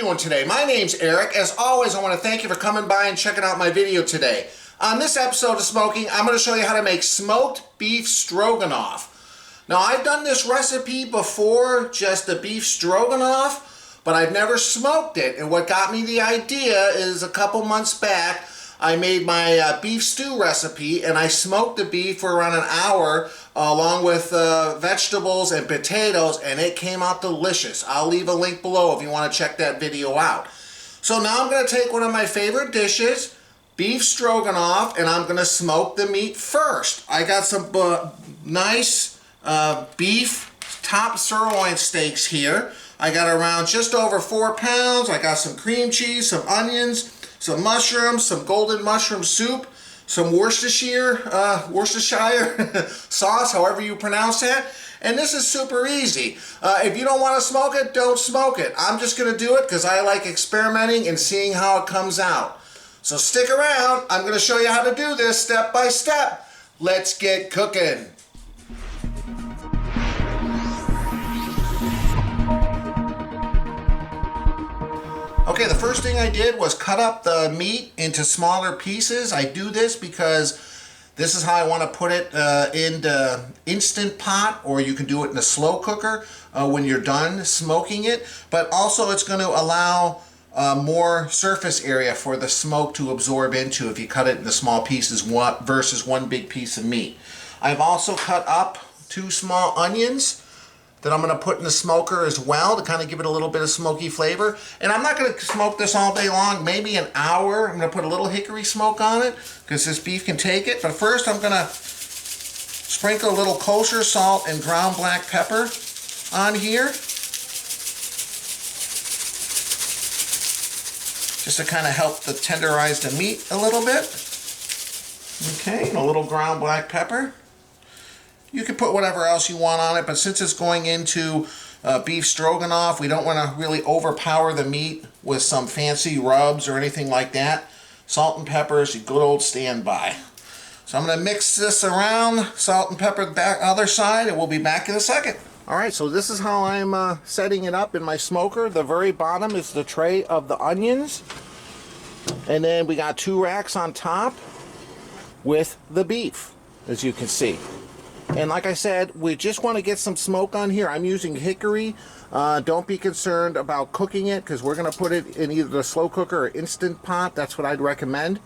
doing today? My name's Eric. As always, I want to thank you for coming by and checking out my video today. On this episode of Smo'King, I'm going to show you how to make smoked beef stroganoff. Now, I've done this recipe before, just the beef stroganoff, but I've never smoked it. And what got me the idea is a couple months back, I made my beef stew recipe, and I smoked the beef for around an hour along with vegetables and potatoes, and it came out delicious. I'll leave a link below if you want to check that video out. So now I'm going to take one of my favorite dishes, beef stroganoff, and I'm going to smoke the meat first. I got some nice beef top sirloin steaks here. I got around just over 4 pounds. I got some cream cheese, some onions, some mushrooms, some golden mushroom soup, some Worcestershire sauce, however you pronounce that. And this is super easy. If you don't want to smoke it, don't smoke it. I'm just going to do it because I like experimenting and seeing how it comes out. So stick around. I'm going to show you how to do this step by step. Let's get cooking. Okay, the first thing I did was cut up the meat into smaller pieces. I do this because this is how I want to put it in the Instant Pot, or you can do it in a slow cooker when you're done smoking it. But also it's going to allow more surface area for the smoke to absorb into if you cut it into small pieces versus one big piece of meat. I've also cut up 2 small onions that I'm going to put in the smoker as well to kind of give it a little bit of smoky flavor. And I'm not going to smoke this all day long, maybe an hour. I'm going to put a little hickory smoke on it because this beef can take it. But first I'm going to sprinkle a little kosher salt and ground black pepper on here, just to kind of help to tenderize the meat a little bit. Okay, and a little ground black pepper. You can put whatever else you want on it, but since it's going into beef stroganoff, we don't want to really overpower the meat with some fancy rubs or anything like that. Salt and pepper is a good old standby. So I'm going to mix this around, salt and pepper back other side, and we'll be back in a second. Alright, so this is how I'm setting it up in my smoker. The very bottom is the tray of the onions. And then we got 2 racks on top with the beef, as you can see. And like I said, we just want to get some smoke on here. I'm using hickory. Don't be concerned about cooking it because we're going to put it in either the slow cooker or Instant Pot. That's what I'd recommend.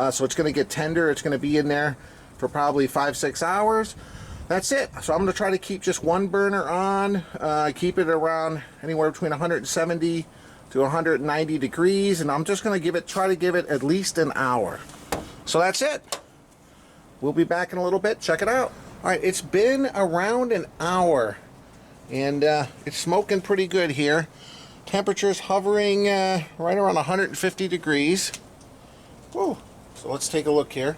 So it's going to get tender. It's going to be in there for probably 5-6 hours. That's it. So I'm going to try to keep just one burner on. Keep it around anywhere between 170 to 190 degrees. And I'm just going to try to give it at least an hour. So that's it. We'll be back in a little bit. Check it out. Alright, it's been around an hour, and it's smoking pretty good here. Temperature's hovering right around 150 degrees. Whoa. So let's take a look here.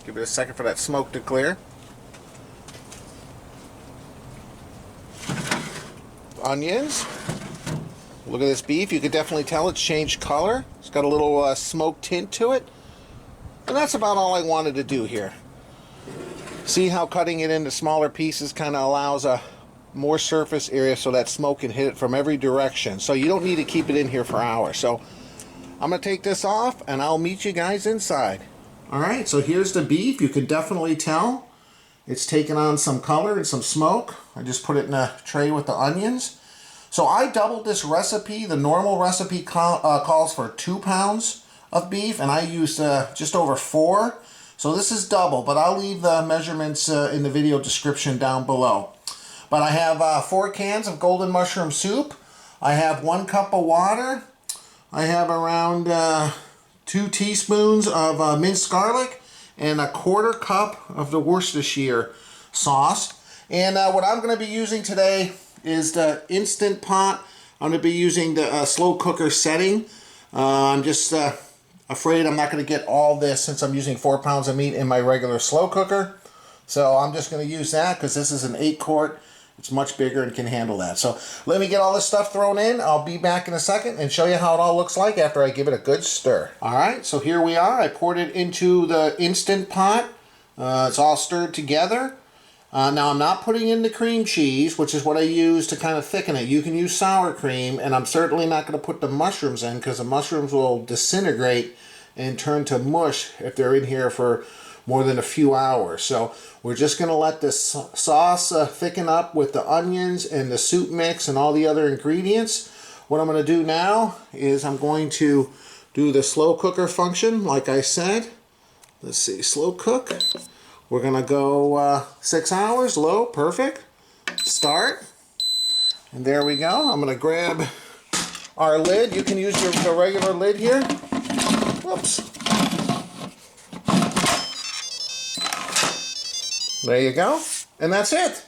Give it a second for that smoke to clear. Onions. Look at this beef. You can definitely tell it's changed color. It's got a little smoke tint to it. And that's about all I wanted to do here. See how cutting it into smaller pieces kind of allows a more surface area so that smoke can hit it from every direction. So you don't need to keep it in here for hours. So I'm going to take this off and I'll meet you guys inside. Alright, so here's the beef. You can definitely tell it's taken on some color and some smoke. I just put it in a tray with the onions. So I doubled this recipe. The normal recipe calls for 2 pounds of beef, and I used just over 4. So this is double, but I'll leave the measurements in the video description down below. But I have 4 cans of golden mushroom soup. I have 1 cup of water. I have around 2 teaspoons of minced garlic and 1/4 cup of the Worcestershire sauce. And what I'm going to be using today is the Instant Pot. I'm going to be using the slow cooker setting. I'm just afraid I'm not going to get all this since I'm using 4 pounds of meat in my regular slow cooker. So I'm just going to use that because this is an 8-quart. It's much bigger and can handle that. So let me get all this stuff thrown in. I'll be back in a second and show you how it all looks like after I give it a good stir. Alright, so here we are. I poured it into the Instant Pot. It's all stirred together. Now I'm not putting in the cream cheese, which is what I use to kind of thicken it. You can use sour cream, and I'm certainly not going to put the mushrooms in because the mushrooms will disintegrate and turn to mush if they're in here for more than a few hours. So we're just going to let this sauce thicken up with the onions and the soup mix and all the other ingredients. What I'm going to do now is I'm going to do the slow cooker function like I said. Let's see, slow cook. We're going to go 6 hours, low, perfect. Start. And there we go. I'm going to grab our lid. You can use the regular lid here. Whoops. There you go. And that's it.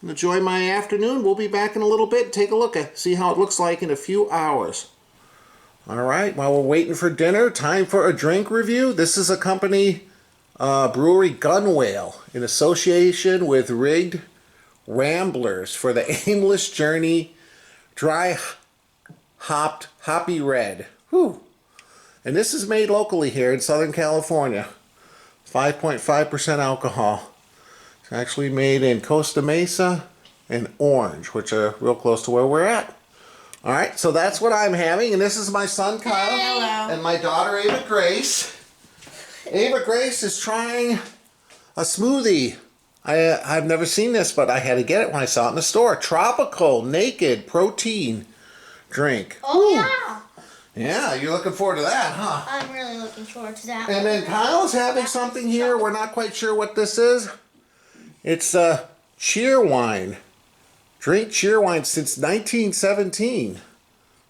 Enjoy my afternoon. We'll be back in a little bit. Take a look at see how it looks like in a few hours. All right, while we're waiting for dinner, time for a drink review. This is a company, brewery Gunwale, in association with Rigged Ramblers for the Aimless Journey Dry Hopped Hoppy Red. Whew. And this is made locally here in Southern California. 5.5% alcohol. It's actually made in Costa Mesa and Orange, which are real close to where we're at. All right, so that's what I'm having, and this is my son Kyle. Hello. And my daughter Ava Grace. Ava Grace is trying a smoothie. I've never seen this, but I had to get it when I saw it in the store. Tropical Naked Protein drink. Oh, Ooh. yeah. Yeah, you're looking forward to that, huh? I'm really looking forward to that. And then Kyle's having something here. We're not quite sure what this is. It's cheer wine. Drink cheer wine since 1917.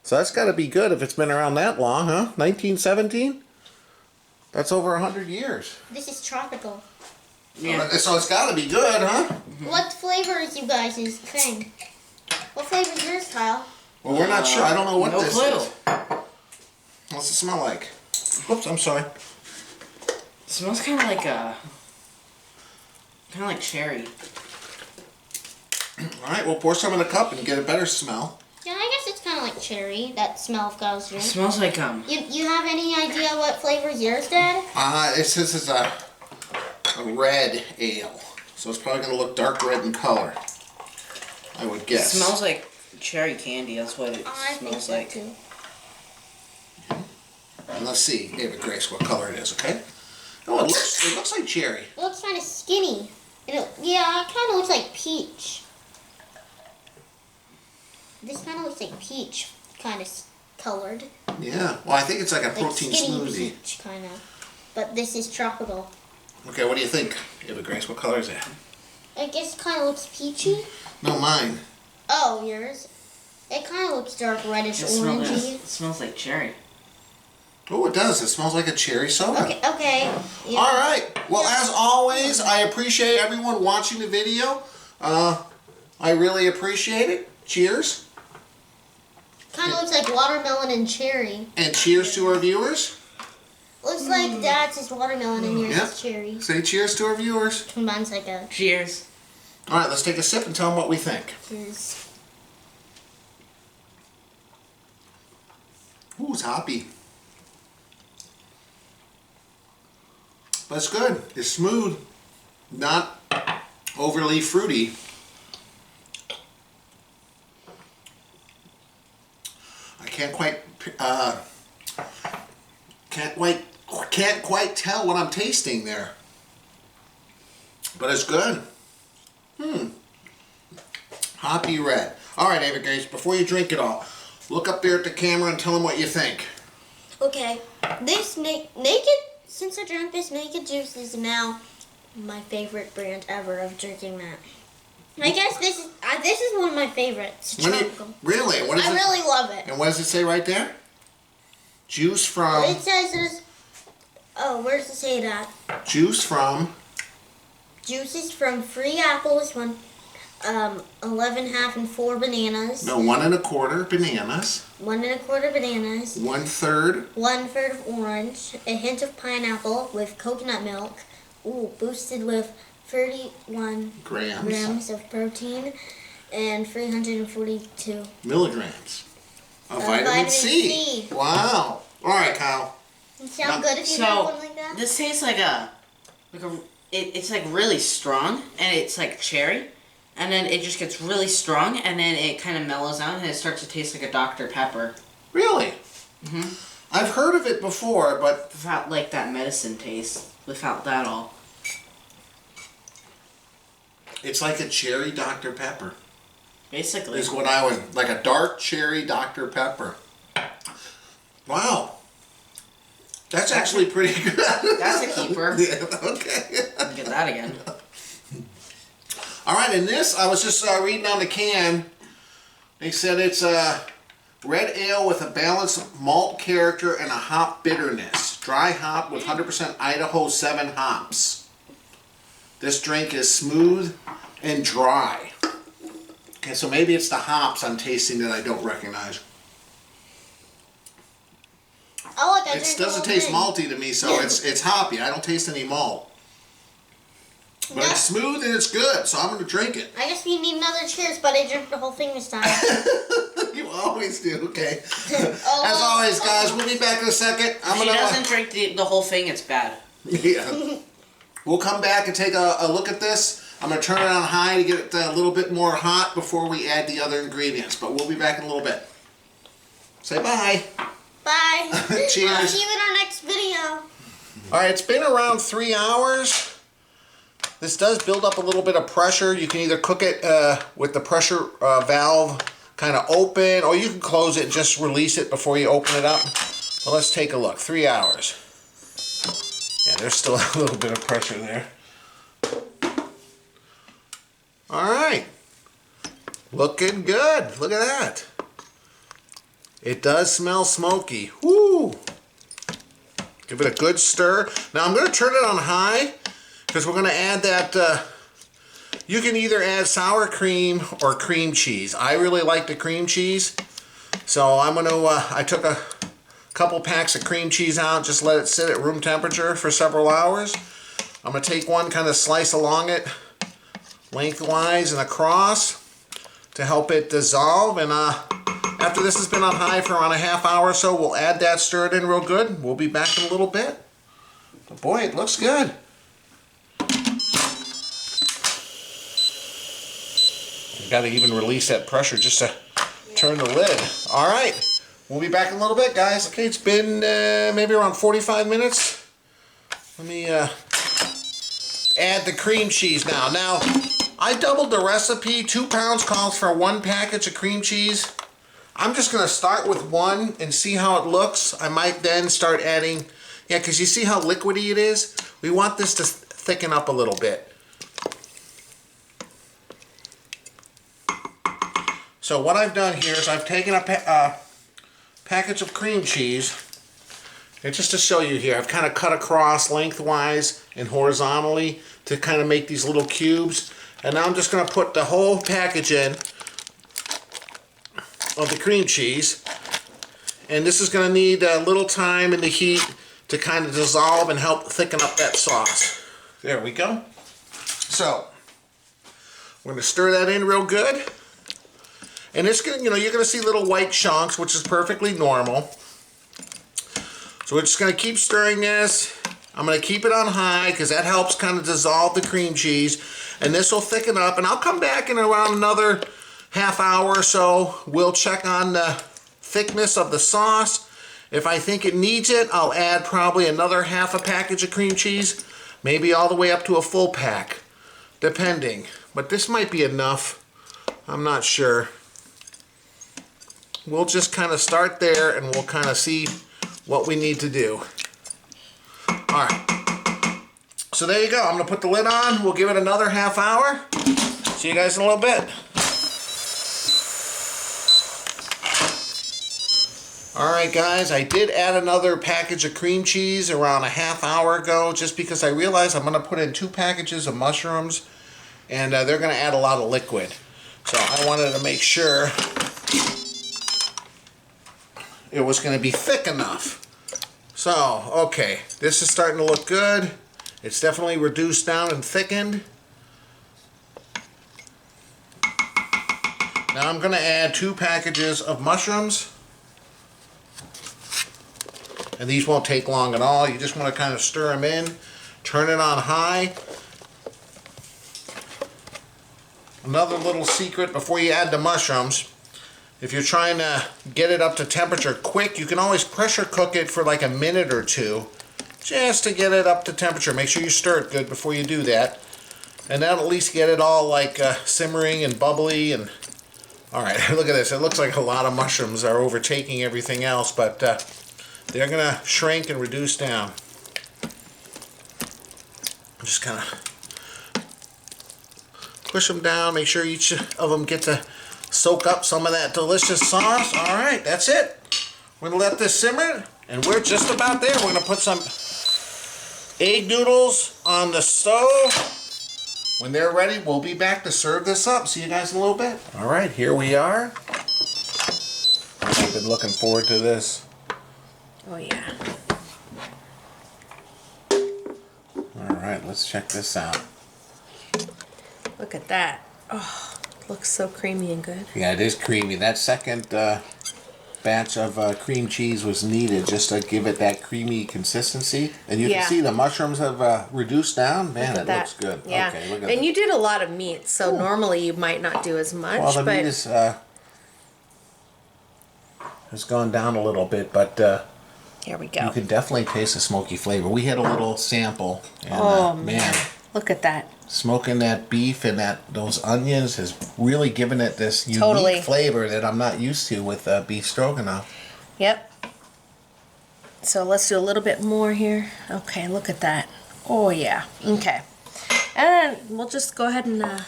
So that's got to be good if it's been around that long, huh? 1917? That's over 100 years. This is tropical. Yeah. So it's got to be good, huh? What flavor is you guys' thing? What flavor is yours, Kyle? Well, we're not sure. I don't know what no this clue. is. What's it smell like? Oops, I'm sorry. It smells kind of like cherry. All right, we'll pour some in a cup and get a better smell. Yeah, I guess it's kind of like cherry, that smell of Kyle's It drink. smells like You have any idea what flavor is yours, Dad? It says it's a red ale. So it's probably going to look dark red in color, I would It guess. smells like cherry candy. That's what it I think smells so like. too. And let's see, Ava Grace, what color it is, okay? Oh, it looks like cherry. It looks kind of skinny. Yeah, it kind of looks like peach. This kind of looks like peach, kind of colored. Yeah, well, I think it's like a protein like skinny smoothie. peach, kind of. But this is tropical. Okay, what do you think, Ava Grace? What color is that? I guess it kind of looks peachy. No, mine. Oh, yours? It kind of looks dark reddish orangey. It smells like cherry. Oh, it does. It smells like a cherry soda. Okay. Yeah. All right. Well, as always, I appreciate everyone watching the video. I really appreciate it. Cheers. Kind of looks like watermelon and cherry. And cheers to our viewers. Looks like Dad's is watermelon and yours Yep. is cherry. Say cheers to our viewers. Mine's like a Cheers. All right, let's take a sip and tell them what we think. cheers. Ooh, it's hoppy. But it's good. It's smooth. Not overly fruity. I can't quite tell what I'm tasting there. But it's good. Hoppy red. All right, Ava Grace, before you drink it all, look up there at the camera and tell them what you think. Okay, this naked. Since I drank this, Naked Juice is now my favorite brand ever of drinking that. I guess this is one of my favorites. Tropical. Really? What is I it? really love it. And what does it say right there? Juice from. It says where's it say that? Juice from. Juices from 3 apples, 11 half and 4 bananas. No, 1 1/4 bananas. 1 1/4 bananas. 1/3. 1/3 of orange. A hint of pineapple with coconut milk. Ooh, boosted with 31 grams of protein and 342 milligrams of vitamin C. Wow. All right, Kyle. It sounds good if you So, have one like that. this tastes like it's like really strong, and it's like cherry, and then it just gets really strong, and then it kind of mellows out, and it starts to taste like a Dr. Pepper. Really? Mm-hmm. I've heard of it before, but Without like that medicine taste. Without that all. it's like a cherry Dr. Pepper. Basically. Is what I would, like a dark cherry Dr. Pepper. Wow. That's actually pretty good. That's a keeper. Yeah, okay. Get that again. All right, and this, I was just reading on the can. They said it's a red ale with a balanced malt character and a hop bitterness. Dry hop with 100% Idaho 7 hops. This drink is smooth and dry. Okay, so maybe it's the hops I'm tasting that I don't recognize. I like that. It doesn't taste malty to me, so it's hoppy. I don't taste any malt. But it's smooth and it's good, so I'm going to drink it. I guess we need another cheers, but I drank the whole thing this time. You always do, okay. As always, guys, we'll be back in a second. If she doesn't drink the whole thing, it's bad. Yeah. We'll come back and take a look at this. I'm going to turn it on high to get it a little bit more hot before we add the other ingredients. But we'll be back in a little bit. Say bye. Bye. Cheers. I'll see you in our next video. Alright, it's been around 3 hours. This does build up a little bit of pressure. You can either cook it with the pressure valve kind of open, or you can close it and just release it before you open it up. But let's take a look. 3 hours. Yeah, there's still a little bit of pressure there. Alright. Looking good. Look at that. It does smell smoky. Woo! Give it a good stir. Now I'm going to turn it on high because we're going to add that. You can either add sour cream or cream cheese. I really like the cream cheese, so I'm going to. I took a couple packs of cream cheese out, just let it sit at room temperature for several hours. I'm going to take one, kind of slice along it lengthwise and across to help it dissolve, and after this has been on high for around a half hour or so, we'll add that, stir it in real good. We'll be back in a little bit. But boy, it looks good. You've got to even release that pressure just to turn the lid. All right, we'll be back in a little bit, guys. Okay, it's been maybe around 45 minutes. Let me add the cream cheese now. Now, I doubled the recipe. 2 pounds calls for 1 package of cream cheese. I'm just going to start with 1 and see how it looks. I might then start adding, yeah, because you see how liquidy it is? We want this to thicken up a little bit. So what I've done here is I've taken a package of cream cheese, and just to show you here, I've kind of cut across lengthwise and horizontally to kind of make these little cubes. And now I'm just going to put the whole package in of the cream cheese, and this is going to need a little time in the heat to kind of dissolve and help thicken up that sauce. There we go. So we're going to stir that in real good, and it's going to, you're going to see little white chunks, which is perfectly normal. So we're just going to keep stirring this. I'm going to keep it on high because that helps kind of dissolve the cream cheese, and this will thicken up, and I'll come back in around another half hour or so. We'll check on the thickness of the sauce. If I think it needs it, I'll add probably another half a package of cream cheese, maybe all the way up to a full pack, depending. But this might be enough. I'm not sure. We'll just kind of start there and we'll kind of see what we need to do. All right. So there you go. I'm going to put the lid on. We'll give it another half hour. See you guys in a little bit. Alright guys, I did add another package of cream cheese around a half hour ago, just because I realized I'm going to put in 2 packages of mushrooms, and they're going to add a lot of liquid. So I wanted to make sure it was going to be thick enough. So, okay, this is starting to look good. It's definitely reduced down and thickened. Now I'm going to add 2 packages of mushrooms. And these won't take long at all. You just want to kind of stir them in, turn it on high, Another little secret before you add the mushrooms. If you're trying to get it up to temperature quick, you can always pressure cook it for like a minute or two, just to get it up to temperature. Make sure you stir it good before you do that. And that'll at least get it all like simmering and bubbly. And all right, look at this. It looks like a lot of mushrooms are overtaking everything else, but they're gonna shrink and reduce down. Just kind of push them down. Make sure each of them get to soak up some of that delicious sauce. All right, that's it. We're gonna let this simmer, and we're just about there. We're gonna put some egg noodles on the stove. When they're ready, we'll be back to serve this up. See you guys in a little bit. All right, here we are. I've been looking forward to this. Oh yeah. All right, let's check this out. Look at that. Oh, looks so creamy and good. Yeah, it is creamy. That second batch of cream cheese was needed just to give it that creamy consistency. And you Yeah. can see the mushrooms have reduced down. Man, Look at it that. looks good. Yeah. Okay, look at And that. you did a lot of meat, so normally you might not do as much. Well, the but meat is, has gone down a little bit, but here we you go. can definitely taste the smoky flavor. We had a little sample. And, Oh man, look at that. smoking that beef and those onions has really given it this unique Totally. flavor that I'm not used to with beef stroganoff. Yep. So let's do a little bit more here. Okay, look at that. Oh yeah. Okay. And we'll just go ahead and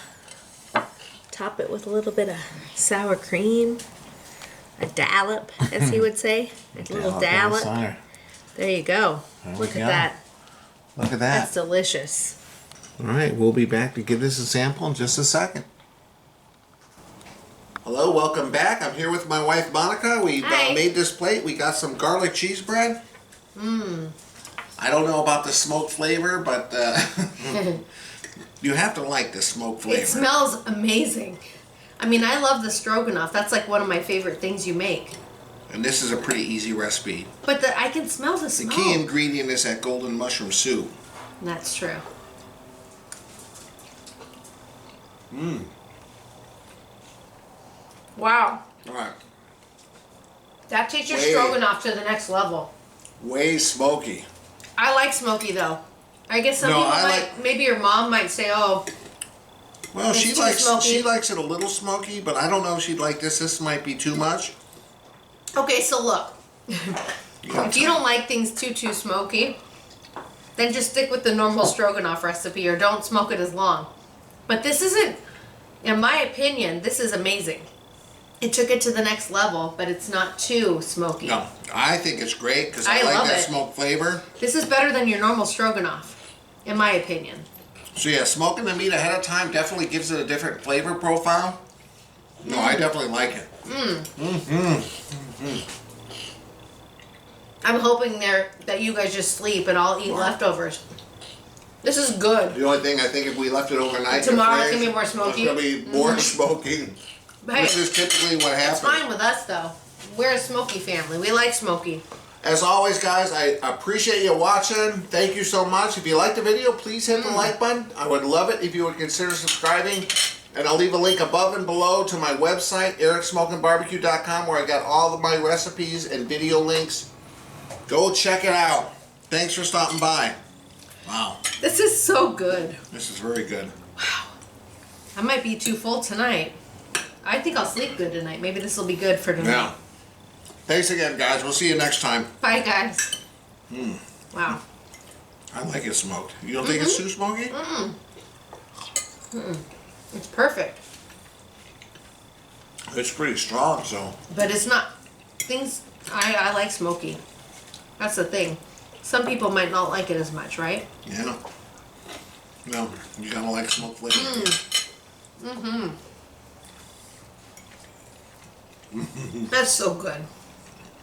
top it with a little bit of sour cream. A dollop, as he would say. A little dollop. There you go. There Look we at go. that. Look at That's that. delicious. All right, we'll be back to give this a sample in just a second. Hello, welcome back. I'm here with my wife Monica. We Hi. made this plate. We got some garlic cheese bread. I don't know about the smoked flavor, but you have to like the smoked flavor. It smells amazing. I mean, I love the stroganoff. That's like one of my favorite things you make. And this is a pretty easy recipe. But I can smell the The smoke. key ingredient is that golden mushroom soup. That's true. Wow. All right, That takes your Way- stroganoff to the next level. way smoky. I like smoky though. I guess some No, people I might, like- maybe your mom might say, oh, Well, It's she too likes smoky. she likes it a little smoky, but I don't know if she'd like this. This might be too much. okay, so look. Yeah. If you don't like things too smoky, then just stick with the normal stroganoff recipe or don't smoke it as long. But this isn't, in my opinion, this is amazing. It took it to the next level, but it's not too smoky. No, I think it's great because I I like love that it. smoked flavor. This is better than your normal stroganoff, in my opinion. So yeah, smoking the meat ahead of time definitely gives it a different flavor profile. No, I definitely like it. I'm hoping that you guys just sleep and I'll eat leftovers. This is good. The only thing I think if we left it overnight, in the Tomorrow it's fridge, gonna be more smoky? It's gonna be more smoky. Hey, This is typically what it's happens. fine with us though. We're a smoky family. We like smoky. As always, guys, I appreciate you watching. Thank you so much. If you liked the video, please hit the like button. I would love it if you would consider subscribing. And I'll leave a link above and below to my website, ericsmokingbbq.com, where I got all of my recipes and video links. Go check it out. Thanks for stopping by. Wow, This is so good. this is very good. I might be too full tonight. I think I'll sleep good tonight. Maybe this will be good for tonight. Yeah. Thanks again, guys. We'll see you next time. Bye, guys. Wow. I like it smoked. You don't think it's too smoky? It's perfect. It's pretty strong, so. But it's not. I like smoky. That's the thing. Some people might not like it as much, right? Yeah. No, you gotta like smoked flavor. That's so good.